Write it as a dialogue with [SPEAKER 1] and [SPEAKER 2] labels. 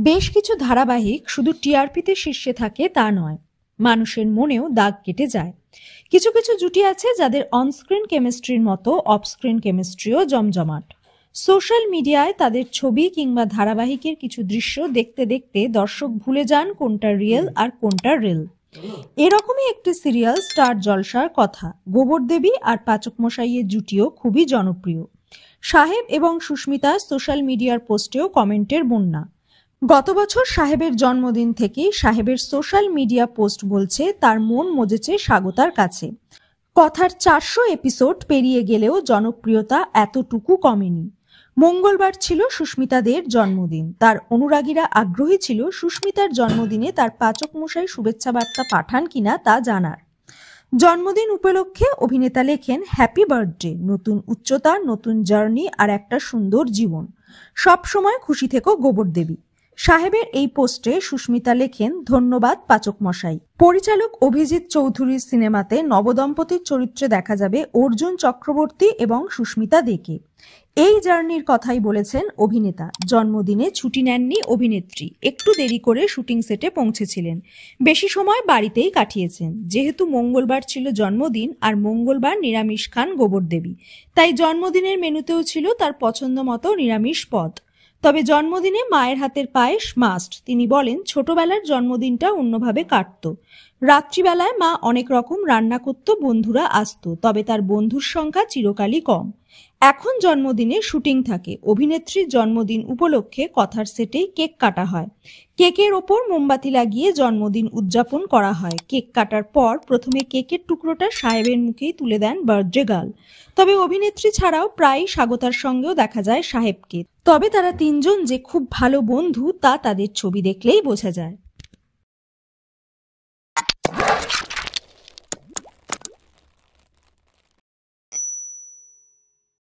[SPEAKER 1] বেশ কিছু ধারাবাহিক শুধু টিআরপিতে শীর্ষে থাকে তা নয়, মানুষের মনেও দাগ কেটে যায়। কিছু কিছু জুটি আছে যাদের অনস্ক্রিন কেমিস্ট্রির মতো অফস্ক্রিন কেমিস্ট্রিও জমজমাট। সোশ্যাল মিডিয়ায় তাদের ছবি কিংবা ধারাবাহিকের কিছু দৃশ্য দেখতে দেখতে দর্শক ভুলে যান কোনটা রিয়েল আর কোনটা রিল। এরকমই একটি সিরিয়াল স্টার জলসার কথা। গোবর দেবী আর পাচক মশাইয়ের জুটিও খুবই জনপ্রিয়। সাহেব এবং সুস্মিতা সোশ্যাল মিডিয়ার পোস্টেও কমেন্টের বন্যা। গত বছর সাহেবের জন্মদিন থেকেই সাহেবের সোশ্যাল মিডিয়া পোস্ট বলছে তার মন মজেছে স্বাগতার কাছে। কথার 400 এপিসোড পেরিয়ে গেলেও জনপ্রিয়তা এতটুকু কমেনি। মঙ্গলবার ছিল সুস্মিতাদের জন্মদিন। তার অনুরাগীরা আগ্রহী ছিল সুস্মিতার জন্মদিনে তার পাচক মশাই শুভেচ্ছা বার্তা পাঠান কিনা তা জানার। জন্মদিন উপলক্ষে অভিনেতা লেখেন, হ্যাপি বার্থডে, নতুন উচ্চতা, নতুন জার্নি আর একটা সুন্দর জীবন। সব সময় খুশি থেকো গোবর দেবী। সাহেবের এই পোস্টে সুস্মিতা লেখেন, ধন্যবাদ পাচক মশাই। পরিচালক অভিজিৎ চৌধুরীর সিনেমাতে নবদম্পতির চরিত্রে দেখা যাবে অর্জুন চক্রবর্তী এবং সুস্মিতা দেকে। এই জার্নির কথাই বলেছেন অভিনেতা। জন্মদিনে ছুটি নেননি অভিনেত্রী, একটু দেরি করে শুটিং সেটে পৌঁছেছিলেন। বেশি সময় বাড়িতেই কাটিয়েছেন। যেহেতু মঙ্গলবার ছিল জন্মদিন আর মঙ্গলবার নিরামিষ খান গোবর দেবী, তাই জন্মদিনের মেনুতেও ছিল তার পছন্দ মতো নিরামিষ পদ। তবে জন্মদিনে মায়ের হাতের পায়েস মাস্ট। তিনি বলেন, ছোটবেলার জন্মদিনটা অন্যভাবে কাটতো। রাত্রিবেলায় মা অনেক রকম রান্না করত, বন্ধুরা আসতো, তবে তার বন্ধুর সংখ্যা চিরকালই কম। এখন জন্মদিনে শুটিং থাকে। অভিনেত্রীর জন্মদিন উপলক্ষে কথার সেটেই কেক কাটা হয়। কেকের ওপর মোমবাতি লাগিয়ে জন্মদিন উদযাপন করা হয়। কেক কাটার পর প্রথমে কেকের টুকরোটা সাহেবের মুখেই তুলে দেন বার্থডে গার্ল। তবে অভিনেত্রী ছাড়াও প্রায় স্বাগতার সঙ্গেও দেখা যায় সাহেবকে। তবে তারা তিনজন যে খুব ভালো বন্ধু তা তাদের ছবি দেখলেই বোঝা যায়।